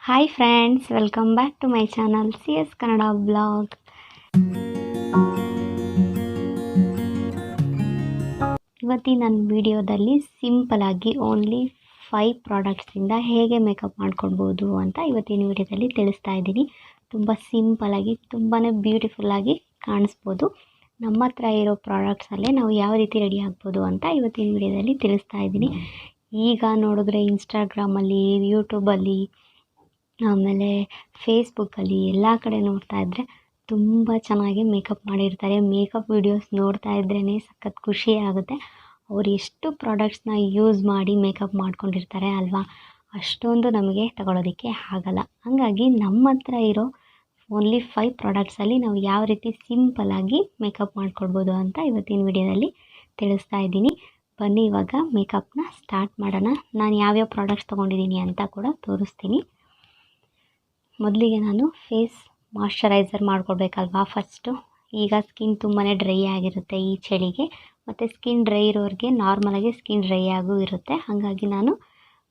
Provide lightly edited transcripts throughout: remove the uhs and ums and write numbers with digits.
Hi friends, welcome back to my channel CS Kannada blog. ಇವತ್ತಿನ ನನ್ನ ವಿಡಿಯೋದಲ್ಲಿ ಸಿಂಪಲಾಗಿ ಓನ್ಲಿ 5 ಪ್ರಾಡಕ್ಟ್ಸಿಂದ ಹೇಗೆ ಮೇಕಪ್ ಮಾಡ್ಕೊಳ್ಬೋದು ಅಂತ ಇವತ್ತಿನ ವಿಡಿಯೋದಲ್ಲಿ ತಿಳಿಸ್ತಾ ಇದ್ದೀನಿ. ತುಂಬ ಸಿಂಪಲಾಗಿ ತುಂಬಾ ಬ್ಯೂಟಿಫುಲ್ಲಾಗಿ ಕಾಣಿಸ್ಬೋದು. ನಮ್ಮ ಹತ್ರ ಇರೋ ಪ್ರಾಡಕ್ಟ್ಸಲ್ಲೇ ನಾವು ಯಾವ ರೀತಿ ರೆಡಿ ಆಗ್ಬೋದು ಅಂತ ಇವತ್ತಿನ ವಿಡಿಯೋದಲ್ಲಿ ತಿಳಿಸ್ತಾ ಇದ್ದೀನಿ. ಈಗ ನೋಡಿದ್ರೆ ಇನ್ಸ್ಟಾಗ್ರಾಮಲ್ಲಿ, ಯೂಟ್ಯೂಬಲ್ಲಿ, ಆಮೇಲೆ ಫೇಸ್ಬುಕ್ಕಲ್ಲಿ ಎಲ್ಲ ಕಡೆ ನೋಡ್ತಾ ಇದ್ದರೆ ತುಂಬ ಚೆನ್ನಾಗಿ ಮೇಕಪ್ ಮಾಡಿರ್ತಾರೆ. ಮೇಕಪ್ ವಿಡಿಯೋಸ್ ನೋಡ್ತಾ ಇದ್ರೇ ಸಖತ್ ಖುಷಿ ಆಗುತ್ತೆ. ಅವ್ರು ಎಷ್ಟು ಪ್ರಾಡಕ್ಟ್ಸ್ನ ಯೂಸ್ ಮಾಡಿ ಮೇಕಪ್ ಮಾಡ್ಕೊಂಡಿರ್ತಾರೆ ಅಲ್ವಾ, ಅಷ್ಟೊಂದು ನಮಗೆ ತಗೊಳ್ಳೋದಕ್ಕೆ ಆಗಲ್ಲ. ಹಾಗಾಗಿ ನಮ್ಮ ಹತ್ರ ಇರೋ ಓನ್ಲಿ 5 ಪ್ರಾಡಕ್ಟ್ಸಲ್ಲಿ ನಾವು ಯಾವ ರೀತಿ ಸಿಂಪಲಾಗಿ ಮೇಕಪ್ ಮಾಡ್ಕೊಳ್ಬೋದು ಅಂತ ಇವತ್ತಿನ ವಿಡಿಯೋದಲ್ಲಿ ತಿಳಿಸ್ತಾ ಇದ್ದೀನಿ. ಬನ್ನಿ ಇವಾಗ ಮೇಕಪ್ನ ಸ್ಟಾರ್ಟ್ ಮಾಡೋಣ. ನಾನು ಯಾವ್ಯಾವ ಪ್ರಾಡಕ್ಟ್ಸ್ ತೊಗೊಂಡಿದ್ದೀನಿ ಅಂತ ಕೂಡ ತೋರಿಸ್ತೀನಿ. ಮೊದಲಿಗೆ ನಾನು ಫೇಸ್ ಮಾಯ್ಶ್ಚರೈಸರ್ ಮಾಡ್ಕೊಳ್ಬೇಕಲ್ವಾ ಫಸ್ಟು. ಈಗ ಸ್ಕಿನ್ ತುಂಬಾ ಡ್ರೈ ಆಗಿರುತ್ತೆ ಈ ಚಳಿಗೆ, ಮತ್ತು ಸ್ಕಿನ್ ಡ್ರೈ ಇರೋರಿಗೆ ನಾರ್ಮಲಾಗಿ ಸ್ಕಿನ್ ಡ್ರೈ ಆಗೂ ಇರುತ್ತೆ. ಹಾಗಾಗಿ ನಾನು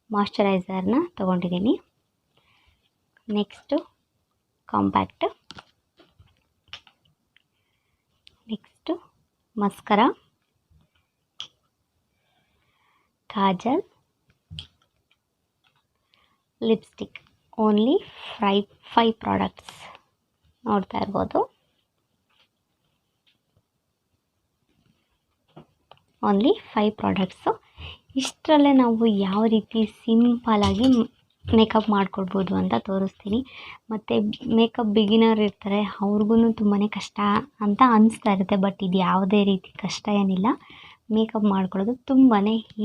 ಮಾಯ್ಶ್ಚರೈಸರ್ನ ತೊಗೊಂಡಿದ್ದೀನಿ. Next compact, next mascara, kajal, lipstick. Only 5 products ನೋಡ್ತಾ ಇರ್ಬೋದು. Only 5 products. ಇಷ್ಟರಲ್ಲೇ ನಾವು ಯಾವ ರೀತಿ ಸಿಂಪಲಾಗಿ ಮೇಕಪ್ ಮಾಡ್ಕೊಳ್ಬೋದು ಅಂತ ತೋರಿಸ್ತೀನಿ. ಮತ್ತು ಮೇಕಪ್ ಬಿಗಿನರ್ ಇರ್ತಾರೆ, ಅವ್ರಿಗೂ ತುಂಬಾ ಕಷ್ಟ ಅಂತ ಅನಿಸ್ತಾ ಇರುತ್ತೆ. ಬಟ್ ಇದು ಯಾವುದೇ ರೀತಿ ಕಷ್ಟ ಏನಿಲ್ಲ. ಮೇಕಪ್ ಮಾಡ್ಕೊಳ್ಳೋದು ತುಂಬಾ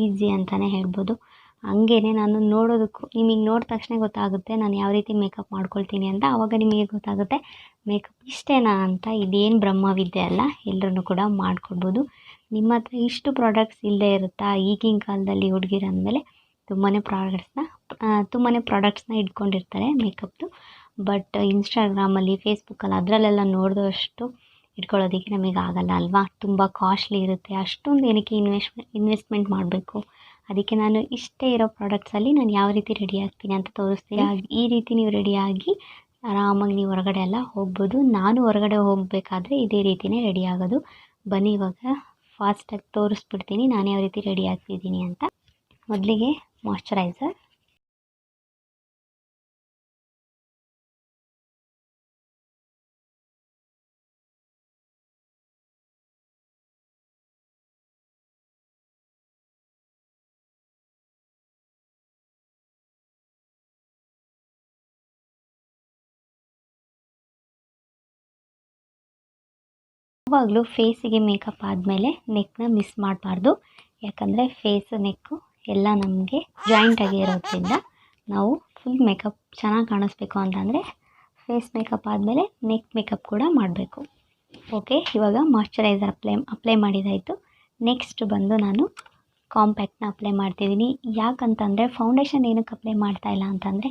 ಈಸಿ ಅಂತಲೇ ಹೇಳ್ಬೋದು. ಹಂಗೇ ನಾನು ನೋಡೋದಕ್ಕೂ ನಿಮಗೆ ನೋಡಿದ ತಕ್ಷಣ ಗೊತ್ತಾಗುತ್ತೆ ನಾನು ಯಾವ ರೀತಿ ಮೇಕಪ್ ಮಾಡ್ಕೊಳ್ತೀನಿ ಅಂತ. ಆವಾಗ ನಿಮಗೆ ಗೊತ್ತಾಗುತ್ತೆ ಮೇಕಪ್ ಇಷ್ಟೇನಾ ಅಂತ. ಇದೇನು ಬ್ರಹ್ಮವಿದ್ಯೆ ಅಲ್ಲ, ಎಲ್ಲರೂ ಕೂಡ ಮಾಡ್ಕೊಳ್ಬೋದು. ನಿಮ್ಮ ಹತ್ರ ಇಷ್ಟು ಪ್ರಾಡಕ್ಟ್ಸ್ ಇಲ್ಲದೇ ಇರುತ್ತಾ? ಈಗಿನ ಕಾಲದಲ್ಲಿ ಹುಡುಗಿರು ಅಂದಮೇಲೆ ತುಂಬಾ ಪ್ರಾಡಕ್ಟ್ಸ್ನ ಇಟ್ಕೊಂಡಿರ್ತಾರೆ ಮೇಕಪ್ದು. ಬಟ್ ಇನ್ಸ್ಟಾಗ್ರಾಮಲ್ಲಿ, ಫೇಸ್ಬುಕ್ಕಲ್ಲಿ ಅದರಲ್ಲೆಲ್ಲ ನೋಡಿದಷ್ಟು ಇಟ್ಕೊಳ್ಳೋದಕ್ಕೆ ನಮಗೆ ಆಗಲ್ಲ ಅಲ್ವಾ. ತುಂಬ ಕಾಸ್ಟ್ಲಿ ಇರುತ್ತೆ. ಅಷ್ಟೊಂದು ಏನಕ್ಕೆ ಇನ್ವೆಸ್ಟ್ಮೆಂಟ್ ಮಾಡಬೇಕು. ಅದಕ್ಕೆ ನಾನು ಇಷ್ಟೇ ಇರೋ ಪ್ರಾಡಕ್ಟ್ಸಲ್ಲಿ ನಾನು ಯಾವ ರೀತಿ ರೆಡಿ ಆಗ್ತೀನಿ ಅಂತ ತೋರಿಸ್ತೀನಿ. ಈ ರೀತಿ ನೀವು ರೆಡಿಯಾಗಿ ಆರಾಮಾಗಿ ನೀವು ಹೊರಗಡೆ ಎಲ್ಲ ಹೋಗ್ಬೋದು. ನಾನು ಹೊರಗಡೆ ಹೋಗಬೇಕಾದ್ರೆ ಇದೇ ರೀತಿಯೇ ರೆಡಿ ಆಗೋದು. ಬನ್ನಿ ಇವಾಗ ಫಾಸ್ಟಾಗಿ ತೋರಿಸ್ಬಿಡ್ತೀನಿ ನಾನು ಯಾವ ರೀತಿ ರೆಡಿ ಆಗ್ತಿದ್ದೀನಿ ಅಂತ. ಮೊದಲಿಗೆ ಮಾಯ್ಶ್ಚರೈಸರ್, ಯಾವಾಗಲೂ ಫೇಸಿಗೆ ಮೇಕಪ್ ಆದಮೇಲೆ ನೆಕ್ನ ಮಿಸ್ ಮಾಡಬಾರ್ದು. ಯಾಕಂದರೆ ಫೇಸು ನೆಕ್ಕು ಎಲ್ಲ ನಮಗೆ ಜಾಯಿಂಟಾಗಿ ಇರೋದ್ರಿಂದ ನಾವು ಫುಲ್ ಮೇಕಪ್ ಚೆನ್ನಾಗಿ ಕಾಣಿಸ್ಬೇಕು ಅಂತಂದರೆ ಫೇಸ್ ಮೇಕಪ್ ಆದಮೇಲೆ ನೆಕ್ ಮೇಕಪ್ ಕೂಡ ಮಾಡಬೇಕು. ಓಕೆ, ಇವಾಗ ಮಾಯ್ಶ್ಚರೈಸರ್ ಅಪ್ಲೈ ಮಾಡಿದಾಯಿತು. ನೆಕ್ಸ್ಟ್ ಬಂದು ನಾನು ಕಾಂಪ್ಯಾಕ್ಟ್ನ ಅಪ್ಲೈ ಮಾಡ್ತಿದ್ದೀನಿ. ಯಾಕಂತಂದರೆ ಫೌಂಡೇಶನ್ ಏನಕ್ಕೆ ಅಪ್ಲೈ ಮಾಡ್ತಾ ಇಲ್ಲ ಅಂತಂದರೆ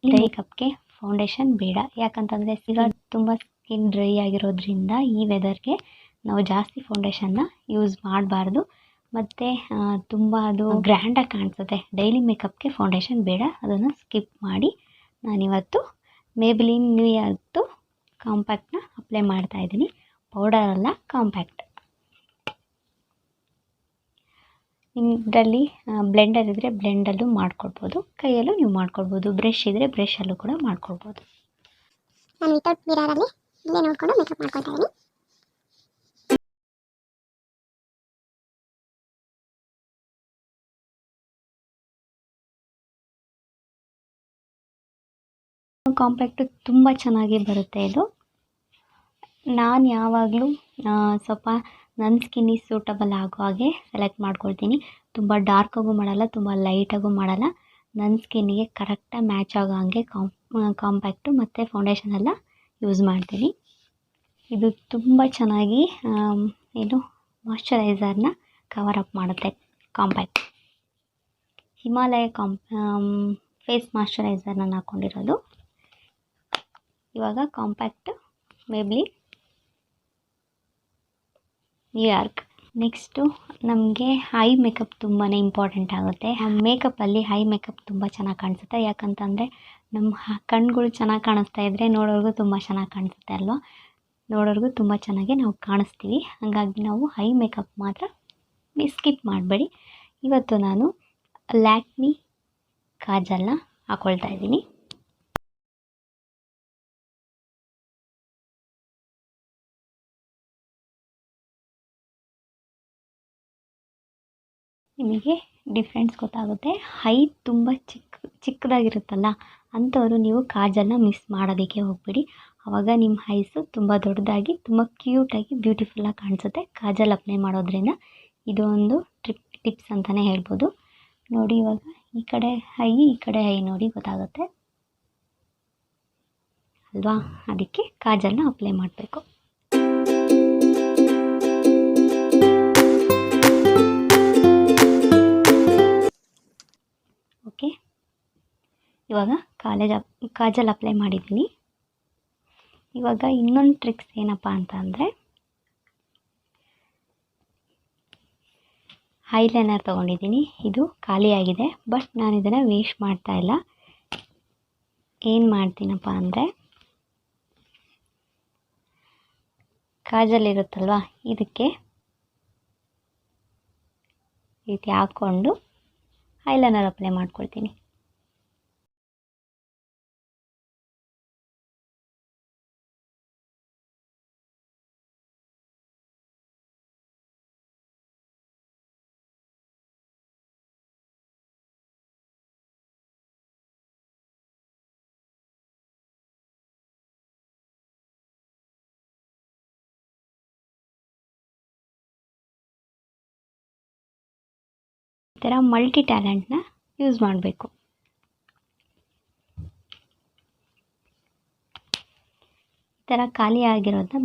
ಮೇಕಪ್ಗೆ ಫೌಂಡೇಶನ್ ಬೇಡ. ಯಾಕಂತಂದರೆ ಈಗ ತುಂಬ ಸ್ಕಿನ್ ಡ್ರೈ ಆಗಿರೋದ್ರಿಂದ ಈ ವೆದರ್ಗೆ ನಾವು ಜಾಸ್ತಿ ಫೌಂಡೇಶನ್ನ ಯೂಸ್ ಮಾಡಬಾರ್ದು. ಮತ್ತು ತುಂಬ ಅದು ಗ್ರ್ಯಾಂಡಾಗಿ ಕಾಣಿಸುತ್ತೆ. ಡೈಲಿ ಮೇಕಪ್ಗೆ ಫೌಂಡೇಶನ್ ಬೇಡ, ಅದನ್ನು ಸ್ಕಿಪ್ ಮಾಡಿ ನಾನಿವತ್ತು ಮೇಬ್ಲಿನ್ ನ್ಯೂ ಇಯರ್ದು ಕಾಂಪ್ಯಾಕ್ಟ್ನ ಅಪ್ಲೈ ಮಾಡ್ತಾಯಿದ್ದೀನಿ. ಪೌಡರ್ ಅಲ್ಲ, ಕಾಂಪ್ಯಾಕ್ಟ್. ಇದರಲ್ಲಿ ಬ್ಲೆಂಡರ್ ಇದ್ದರೆ ಬ್ಲೆಂಡಲ್ಲೂ ಮಾಡ್ಕೊಳ್ಬೋದು, ಕೈಯಲ್ಲೂ ನೀವು ಮಾಡ್ಕೊಳ್ಬೋದು, ಬ್ರಷ್ ಇದ್ದರೆ ಬ್ರಷಲ್ಲೂ ಕೂಡ ಮಾಡ್ಕೊಳ್ಬೋದು. ನಾನು ವಿತೌಟ್ ಮಿರರಲ್ಲಿ ಇಲ್ಲೇ ನೋಡಿಕೊಂಡು ಮೇಕಪ್ ಮಾಡ್ಕೊಳ್ತಾ ಇದ್ದೀನಿ. ಕಾಂಪ್ಯಾಕ್ಟು ತುಂಬ ಚೆನ್ನಾಗಿ ಬರುತ್ತೆ ಇದು. ನಾನು ಯಾವಾಗಲೂ ಸ್ವಲ್ಪ ನನ್ನ ಸ್ಕಿನ್ನಿಗೆ ಸೂಟಬಲ್ ಆಗೋ ಹಾಗೆ ಸೆಲೆಕ್ಟ್ ಮಾಡ್ಕೊಳ್ತೀನಿ. ತುಂಬ ಡಾರ್ಕಾಗೂ ಮಾಡಲ್ಲ, ತುಂಬ ಲೈಟಾಗೂ ಮಾಡಲ್ಲ. ನನ್ನ ಸ್ಕಿನ್ನಿಗೆ ಕರೆಕ್ಟಾಗಿ ಮ್ಯಾಚ್ ಆಗೋ ಹಾಗೆ ಕಾಂಪ್ಯಾಕ್ಟು ಮತ್ತು ಫೌಂಡೇಶನ್ ಎಲ್ಲ ಯೂಸ್ ಮಾಡ್ತೀನಿ. ಇದು ತುಂಬ ಚೆನ್ನಾಗಿ ಮಾಯ್ಶ್ಚರೈಸರ್ನ ಕವರ್ ಅಪ್ ಮಾಡುತ್ತೆ ಕಾಂಪ್ಯಾಕ್ಟ್. ಹಿಮಾಲಯ ಫೇಸ್ ಮಾಯ್ಶ್ಚರೈಸರ್ ನಾನು ಹಾಕ್ಕೊಂಡಿರೋದು. ಇವಾಗ ಕಾಂಪ್ಯಾಕ್ಟ್ ಮೇಬ್ಲಿನ್ ನ್ಯೂಯಾರ್ಕ್ ನೆಕ್ಸ್ಟು ನಮಗೆ ಐ ಮೇಕಪ್ ತುಂಬಾ ಇಂಪಾರ್ಟೆಂಟ್ ಆಗುತ್ತೆ. ಆ ಮೇಕಪ್ಪಲ್ಲಿ ಐ ಮೇಕಪ್ ತುಂಬ ಚೆನ್ನಾಗಿ ಕಾಣಿಸುತ್ತೆ. ಯಾಕಂತಂದರೆ ನಮ್ಮ ಕಣ್ಗಳು ಚೆನ್ನಾಗಿ ಕಾಣಿಸ್ತಾ ಇದ್ದರೆ ನೋಡೋರಿಗೂ ತುಂಬ ಚೆನ್ನಾಗಿ ಕಾಣಿಸುತ್ತೆ ಅಲ್ವಾ. ನೋಡೋರಿಗೂ ತುಂಬ ಚೆನ್ನಾಗಿ ನಾವು ಕಾಣಿಸ್ತೀವಿ. ಹಾಗಾಗಿ ನಾವು ಐ ಮೇಕಪ್ ಮಾತ್ರ ಸ್ಕಿಪ್ ಮಾಡಬೇಡಿ. ಇವತ್ತು ನಾನು ಲ್ಯಾಕ್ಮಿ ಕಾಜಲ್ನ ಹಾಕ್ಕೊಳ್ತಾ ಇದ್ದೀನಿ. ನಿಮಗೆ ಡಿಫ್ರೆನ್ಸ್ ಗೊತ್ತಾಗುತ್ತೆ. ಐ ತುಂಬ ಚಿಕ್ಕದಾಗಿರುತ್ತಲ್ಲ, ಅಂಥವರು ನೀವು ಕಾಜಲ್ನ ಮಿಸ್ ಮಾಡೋದಕ್ಕೆ ಹೋಗ್ಬೇಡಿ. ಆವಾಗ ನಿಮ್ಮ ಐಸು ತುಂಬ ದೊಡ್ಡದಾಗಿ ತುಂಬ ಕ್ಯೂಟಾಗಿ ಬ್ಯೂಟಿಫುಲ್ಲಾಗಿ ಕಾಣಿಸುತ್ತೆ ಕಾಜಲ್ ಅಪ್ಲೈ ಮಾಡೋದ್ರಿಂದ. ಇದು ಒಂದು ಟಿಪ್ಸ್ ಅಂತಲೇ ಹೇಳ್ಬೋದು. ನೋಡಿ, ಇವಾಗ ಈ ಕಡೆ ಐ ನೋಡಿ ಗೊತ್ತಾಗುತ್ತೆ ಅಲ್ವಾ. ಅದಕ್ಕೆ ಕಾಜಲ್ನ ಅಪ್ಲೈ ಮಾಡಬೇಕು. ಓಕೆ, ಇವಾಗ ಕಾಜಲ್ ಅಪ್ಲೈ ಮಾಡಿದ್ದೀನಿ. ಇವಾಗ ಇನ್ನೊಂದು ಟ್ರಿಕ್ಸ್ ಏನಪ್ಪ ಅಂತ ಅಂದರೆ, ಐಲೈನರ್ ತೊಗೊಂಡಿದ್ದೀನಿ. ಇದು ಖಾಲಿಯಾಗಿದೆ, ಬಟ್ ನಾನು ಇದನ್ನು ವೇಸ್ಟ್ ಮಾಡ್ತಾ ಇಲ್ಲ. ಏನು ಮಾಡ್ತೀನಪ್ಪ ಅಂದರೆ, ಕಾಜಲ್ ಇರುತ್ತಲ್ವ, ಇದಕ್ಕೆ ಈ ರೀತಿ ಹಾಕ್ಕೊಂಡು ಐಲೈನರ್ ಅಪ್ಲೈ ಮಾಡ್ಕೊಳ್ತೀನಿ. ಈ ಥರ ಮಲ್ಟಿ ಟ್ಯಾಲೆಂಟ್ನ ಯೂಸ್ ಮಾಡಬೇಕು. ಈ ಥರ ಖಾಲಿ ಆಗಿರೋದನ್ನ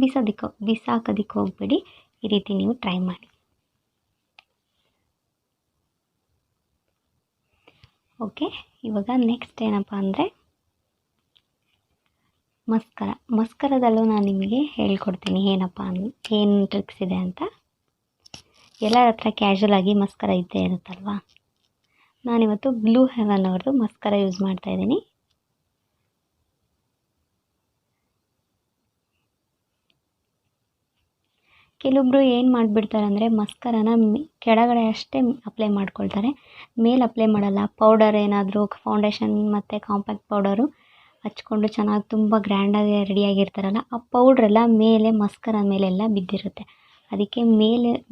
ಬಿಸಾಕೋದಕ್ಕೆ ಹೋಗ್ಬೇಡಿ. ಈ ರೀತಿ ನೀವು ಟ್ರೈ ಮಾಡಿ. ಓಕೆ, ಇವಾಗ ನೆಕ್ಸ್ಟ್ ಏನಪ್ಪ ಅಂದರೆ ಮಸ್ಕರದಲ್ಲೂ ನಾನು ನಿಮಗೆ ಹೇಳ್ಕೊಡ್ತೀನಿ ಏನು ಟ್ರಿಕ್ಸ್ ಇದೆ ಅಂತ. ಎಲ್ಲರ ಹತ್ರ ಕ್ಯಾಶುವಲ್ ಆಗಿ ಮಸ್ಕರ ಇದ್ದೇ ಇರುತ್ತಲ್ವ. ನಾನಿವತ್ತು ಬ್ಲೂ ಹೆವನ್ ಅವ್ರದ್ದು ಮಸ್ಕರ ಯೂಸ್ ಮಾಡ್ತಾಯಿದ್ದೀನಿ. ಕೆಲವೊಬ್ಬರು ಏನು ಮಾಡಿಬಿಡ್ತಾರೆ ಅಂದರೆ, ಮಸ್ಕರನ ಕೆಳಗಡೆ ಅಷ್ಟೇ ಅಪ್ಲೈ ಮಾಡ್ಕೊಳ್ತಾರೆ, ಮೇಲೆ ಅಪ್ಲೈ ಮಾಡಲ್ಲ. ಪೌಡರ್ ಏನಾದರೂ ಫೌಂಡೇಶನ್ ಮತ್ತು ಕಾಂಪ್ಯಾಕ್ಟ್ ಪೌಡರು ಹಚ್ಕೊಂಡು ಚೆನ್ನಾಗಿ ತುಂಬ ಗ್ರ್ಯಾಂಡಾಗಿ ರೆಡಿಯಾಗಿರ್ತಾರಲ್ಲ, ಆ ಪೌಡ್ರೆಲ್ಲ ಮೇಲೆ ಮಸ್ಕರ ಮೇಲೆಲ್ಲ ಬಿದ್ದಿರುತ್ತೆ. ಅದಕ್ಕೆ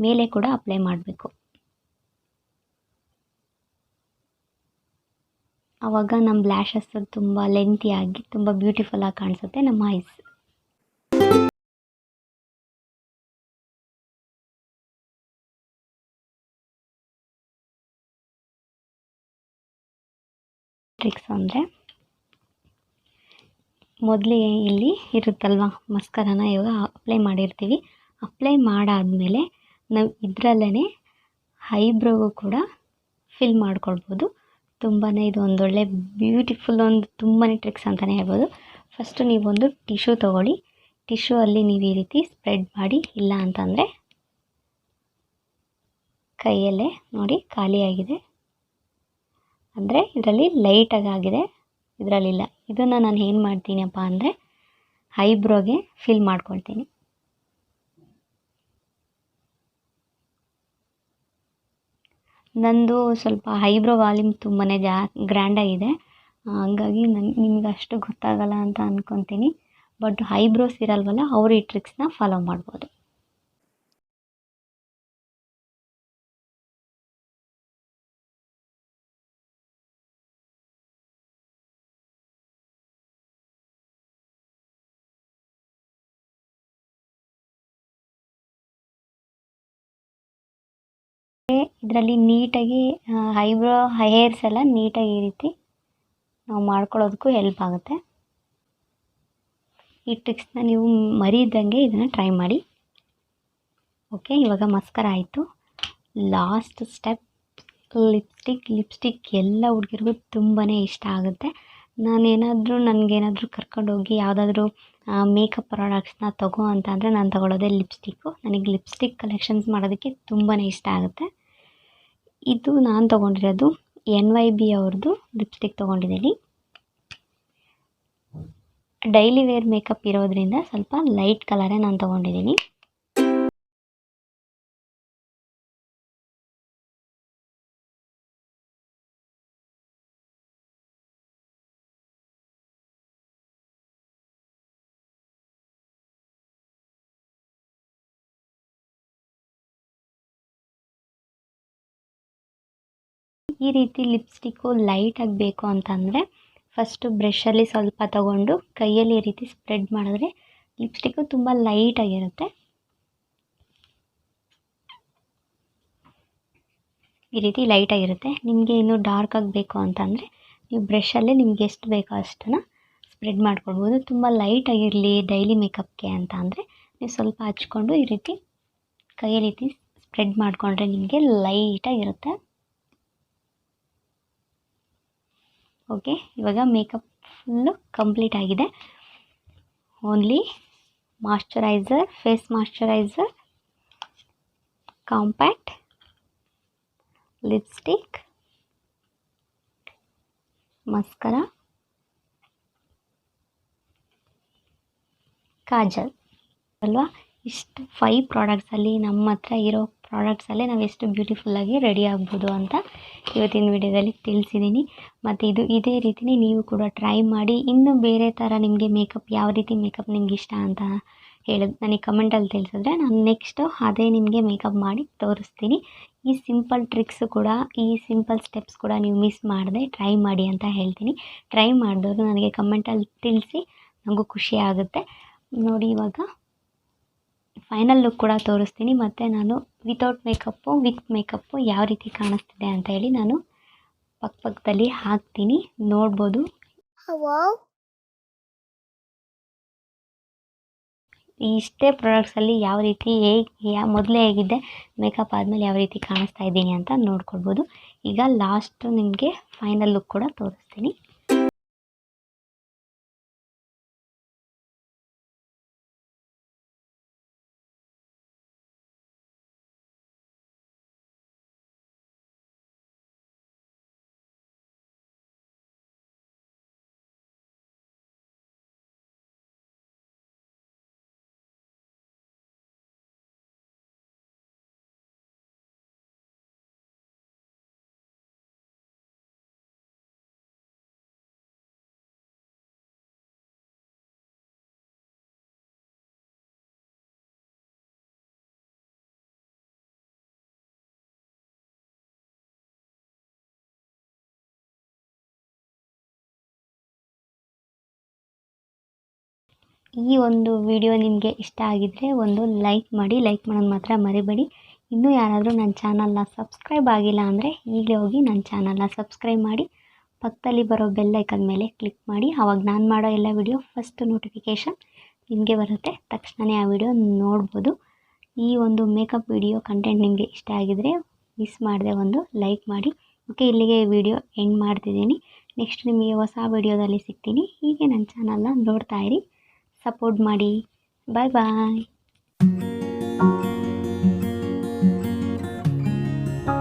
ಮೇಲೆ ಕೂಡ ಅಪ್ಲೈ ಮಾಡಬೇಕು. ಆವಾಗ ನಮ್ಮ ಲ್ಯಾಶಸ್ ತುಂಬ ಲೆಂತಿಯಾಗಿ ತುಂಬ ಬ್ಯೂಟಿಫುಲ್ಲಾಗಿ ಕಾಣಿಸುತ್ತೆ ನಮ್ಮ ಐಸ್. ಟ್ರಿಕ್ಸ್ ಅಂದರೆ, ಮೊದಲಿಗೆ ಇಲ್ಲಿ ಇರುತ್ತಲ್ವ ಮಸ್ಕರನ ಇವಾಗ ಅಪ್ಲೈ ಮಾಡಿರ್ತೀವಿ. ಅಪ್ಲೈ ಮಾಡಾದಮೇಲೆ ನಾವು ಇದರಲ್ಲೇ ಐಬ್ರೋಗೂ ಕೂಡ ಫಿಲ್ ಮಾಡ್ಕೊಳ್ಬೋದು. ಇದು ಒಂದೊಳ್ಳೆ ಬ್ಯೂಟಿಫುಲ್ ತುಂಬಾ ಟ್ರಿಕ್ಸ್ ಅಂತಲೇ ಹೇಳ್ಬೋದು. ಫಸ್ಟು ನೀವೊಂದು ಟಿಶ್ಯೂ ತೊಗೊಳ್ಳಿ. ಟಿಶ್ಯೂ ಅಲ್ಲಿ ನೀವು ಈ ರೀತಿ ಸ್ಪ್ರೆಡ್ ಮಾಡಿ, ಇಲ್ಲ ಅಂತಂದರೆ ಕೈಯಲ್ಲೇ ನೋಡಿ ಖಾಲಿಯಾಗಿದೆ ಅಂದರೆ ಇದರಲ್ಲಿ ಲೈಟಾಗಿ ಆಗಿದೆ, ಇದರಲ್ಲಿಲ್ಲ. ಇದನ್ನು ನಾನು ಏನು ಮಾಡ್ತೀನಪ್ಪ ಅಂದರೆ ಐಬ್ರೋಗೆ ಫಿಲ್ ಮಾಡ್ಕೊಳ್ತೀನಿ. ನಂದು ಸ್ವಲ್ಪ ಐಬ್ರೋ ವಾಲ್ಯೂಮ್ ತುಂಬಾ ಗ್ರ್ಯಾಂಡಾಗಿದೆ, ಹಂಗಾಗಿ ನಿಮ್ಗೆ ಅಷ್ಟು ಗೊತ್ತಾಗಲ್ಲ ಅಂತ ಅಂದ್ಕೊತೀನಿ. ಬಟ್ ಐಬ್ರೋಸ್ ಇರಲ್ವಲ್ಲ, ಅವರು ಈ ಟ್ರಿಕ್ಸ್ನ ಫಾಲೋ ಮಾಡ್ಬೋದು. ಇದರಲ್ಲಿ ನೀಟಾಗಿ ಐಬ್ರೋ ಹೇರ್ಸ್ ಎಲ್ಲ ನೀಟಾಗಿ ಈ ರೀತಿ ನಾವು ಮಾಡ್ಕೊಳ್ಳೋದಕ್ಕೂ ಹೆಲ್ಪ್ ಆಗುತ್ತೆ. ಈ ಟ್ರಿಕ್ಸ್ನ ನೀವು ಮರೀದಂಗೆ ಇದನ್ನು ಟ್ರೈ ಮಾಡಿ. ಓಕೆ, ಇವಾಗ ಮಸ್ಕರ ಆಯಿತು. ಲಾಸ್ಟ್ ಸ್ಟೆಪ್ ಲಿಪ್ಸ್ಟಿಕ್ ಎಲ್ಲ ಹುಡುಗಿರಿಗೂ ತುಂಬಾ ಇಷ್ಟ ಆಗುತ್ತೆ. ನಾನೇನಾದರೂ ನನಗೇನಾದರೂ ಕರ್ಕೊಂಡೋಗಿ ಯಾವುದಾದ್ರೂ ಮೇಕಪ್ ಪ್ರಾಡಕ್ಟ್ಸ್ನ ತಗೋ ಅಂತ ಅಂದರೆ ನಾನು ತಗೊಳ್ಳೋದೇ ಲಿಪ್ಸ್ಟಿಕ್ಕು. ನನಗೆ ಲಿಪ್ಸ್ಟಿಕ್ ಕಲೆಕ್ಷನ್ಸ್ ಮಾಡೋದಕ್ಕೆ ತುಂಬಾ ಇಷ್ಟ ಆಗುತ್ತೆ. ಇದು ನಾನು ತೊಗೊಂಡಿರೋದು NYB ಅವ್ರದ್ದು ಲಿಪ್ಸ್ಟಿಕ್ ತೊಗೊಂಡಿದ್ದೀನಿ. ಡೈಲಿ ವೇರ್ ಮೇಕಪ್ ಇರೋದ್ರಿಂದ ಸ್ವಲ್ಪ ಲೈಟ್ ಕಲರೇ ನಾನು ತೊಗೊಂಡಿದ್ದೀನಿ. ಈ ರೀತಿ ಲಿಪ್ಸ್ಟಿಕ್ಕು ಲೈಟಾಗಿ ಬೇಕು ಅಂತಂದರೆ ಫಸ್ಟು ಬ್ರಷಲ್ಲಿ ಸ್ವಲ್ಪ ತಗೊಂಡು ಕೈಯಲ್ಲಿ ಈ ರೀತಿ ಸ್ಪ್ರೆಡ್ ಮಾಡಿದ್ರೆ ಲಿಪ್ಸ್ಟಿಕ್ಕು ತುಂಬ ಲೈಟಾಗಿರುತ್ತೆ. ಈ ರೀತಿ ಲೈಟಾಗಿರುತ್ತೆ. ನಿಮಗೆ ಇನ್ನೂ ಡಾರ್ಕ್ ಆಗಬೇಕು ಅಂತಂದರೆ ನೀವು ಬ್ರಷಲ್ಲೇ ನಿಮ್ಗೆ ಎಷ್ಟು ಬೇಕೋ ಅಷ್ಟನ್ನು ಸ್ಪ್ರೆಡ್ ಮಾಡ್ಕೊಳ್ಬೋದು. ತುಂಬ ಲೈಟಾಗಿರಲಿ ಡೈಲಿ ಮೇಕಪ್ಗೆ ಅಂತ ಅಂದರೆ ನೀವು ಸ್ವಲ್ಪ ಹಚ್ಕೊಂಡು ಈ ರೀತಿ ಕೈಯಲ್ಲಿ ರೀತಿ ಸ್ಪ್ರೆಡ್ ಮಾಡಿಕೊಂಡ್ರೆ ನಿಮಗೆ ಲೈಟಾಗಿರುತ್ತೆ. ಓಕೆ, ಇವಾಗ ಮೇಕಪ್ ಫುಲ್ಲು ಕಂಪ್ಲೀಟ್ ಆಗಿದೆ. Only moisturiser, face moisturiser, compact, lipstick, mascara, kajal ಅಲ್ವಾ. ಇಷ್ಟು 5 ಪ್ರಾಡಕ್ಟ್ಸಲ್ಲಿ ನಮ್ಮ ಹತ್ರ ಇರೋ ಪ್ರಾಡಕ್ಟ್ಸಲ್ಲೇ ನಾವು ಎಷ್ಟು ಬ್ಯೂಟಿಫುಲ್ಲಾಗಿ ರೆಡಿ ಆಗ್ಬೋದು ಅಂತ ಇವತ್ತಿನ ವಿಡಿಯೋದಲ್ಲಿ ತಿಳಿಸಿದ್ದೀನಿ. ಮತ್ತು ಇದೇ ರೀತಿಯೇ ನೀವು ಕೂಡ ಟ್ರೈ ಮಾಡಿ. ಇನ್ನೂ ಬೇರೆ ಥರ ನಿಮಗೆ ಮೇಕಪ್ ಯಾವ ರೀತಿ ಮೇಕಪ್ ನಿಮ್ಗೆ ಇಷ್ಟ ಅಂತ ನನಗೆ ಕಮೆಂಟಲ್ಲಿ ತಿಳಿಸಿದ್ರೆ ನಾನು ನೆಕ್ಸ್ಟು ಅದೇ ನಿಮಗೆ ಮೇಕಪ್ ಮಾಡಿ ತೋರಿಸ್ತೀನಿ. ಈ ಸಿಂಪಲ್ ಟ್ರಿಕ್ಸು ಕೂಡ, ಈ ಸಿಂಪಲ್ ಸ್ಟೆಪ್ಸ್ ಕೂಡ ನೀವು ಮಿಸ್ ಮಾಡದೆ ಟ್ರೈ ಮಾಡಿ ಅಂತ ಹೇಳ್ತೀನಿ. ಟ್ರೈ ಮಾಡಿದವರು ನನಗೆ ಕಮೆಂಟಲ್ಲಿ ತಿಳಿಸಿ, ನನಗೂ ಖುಷಿ ಆಗುತ್ತೆ. ನೋಡಿ, ಇವಾಗ ಫೈನಲ್ ಲುಕ್ ಕೂಡ ತೋರಿಸ್ತೀನಿ. ಮತ್ತು ನಾನು ವಿತೌಟ್ ಮೇಕಪ್ಪು, ವಿತ್ ಮೇಕಪ್ಪು ಯಾವ ರೀತಿ ಕಾಣಿಸ್ತಿದೆ ಅಂತ ಹೇಳಿ ನಾನು ಪಕ್ಕದಲ್ಲಿ ಹಾಕ್ತೀನಿ, ನೋಡ್ಬೋದು. ಇಷ್ಟೇ ಪ್ರಾಡಕ್ಟ್ಸಲ್ಲಿ ಯಾವ ರೀತಿ ಮೊದಲೇ ಹೇಗಿದ್ದೆ, ಮೇಕಪ್ ಆದಮೇಲೆ ಯಾವ ರೀತಿ ಕಾಣಿಸ್ತಾ ಇದ್ದೀನಿ ಅಂತ ನೋಡ್ಕೊಳ್ಬೋದು. ಈಗ ಲಾಸ್ಟು ನಿಮಗೆ ಫೈನಲ್ ಲುಕ್ ಕೂಡ ತೋರಿಸ್ತೀನಿ. ಈ ಒಂದು ವಿಡಿಯೋ ನಿಮಗೆ ಇಷ್ಟ ಆಗಿದ್ದರೆ ಒಂದು ಲೈಕ್ ಮಾಡಿ. ಲೈಕ್ ಮಾಡೋದು ಮಾತ್ರ ಮರಿಬೇಡಿ. ಇನ್ನೂ ಯಾರಾದರೂ ನನ್ನ ಚಾನಲ್ನ ಸಬ್ಸ್ಕ್ರೈಬ್ ಆಗಿಲ್ಲ ಅಂದರೆ ಈಗಲೇ ಹೋಗಿ ನನ್ನ ಚಾನಲ್ನ ಸಬ್ಸ್ಕ್ರೈಬ್ ಮಾಡಿ. ಪಕ್ಕದಲ್ಲಿ ಬರೋ ಬೆಲ್ ಐಕನ್ ಮೇಲೆ ಕ್ಲಿಕ್ ಮಾಡಿ. ಆವಾಗ ನಾನು ಮಾಡೋ ಎಲ್ಲ ವಿಡಿಯೋ ಫಸ್ಟ್ ನೋಟಿಫಿಕೇಷನ್ ನಿಮಗೆ ಬರುತ್ತೆ. ತಕ್ಷಣವೇ ಆ ವಿಡಿಯೋ ನೋಡ್ಬೋದು. ಈ ಒಂದು ಮೇಕಪ್ ವಿಡಿಯೋ ಕಂಟೆಂಟ್ ನಿಮಗೆ ಇಷ್ಟ ಆಗಿದರೆ ಮಿಸ್ ಮಾಡದೆ ಒಂದು ಲೈಕ್ ಮಾಡಿ. ಓಕೆ, ಇಲ್ಲಿಗೆ ವಿಡಿಯೋ ಎಂಡ್ ಮಾಡ್ತಿದ್ದೀನಿ. ನೆಕ್ಸ್ಟ್ ನಿಮಗೆ ಹೊಸ ವಿಡಿಯೋದಲ್ಲಿ ಸಿಗ್ತೀನಿ. ಹೀಗೆ ನನ್ನ ಚಾನಲ್ನ ನೋಡ್ತಾ ಇರಿ, ಸಪೋರ್ಟ್ ಮಾಡಿ. ಬಾಯ್ ಬಾಯ್.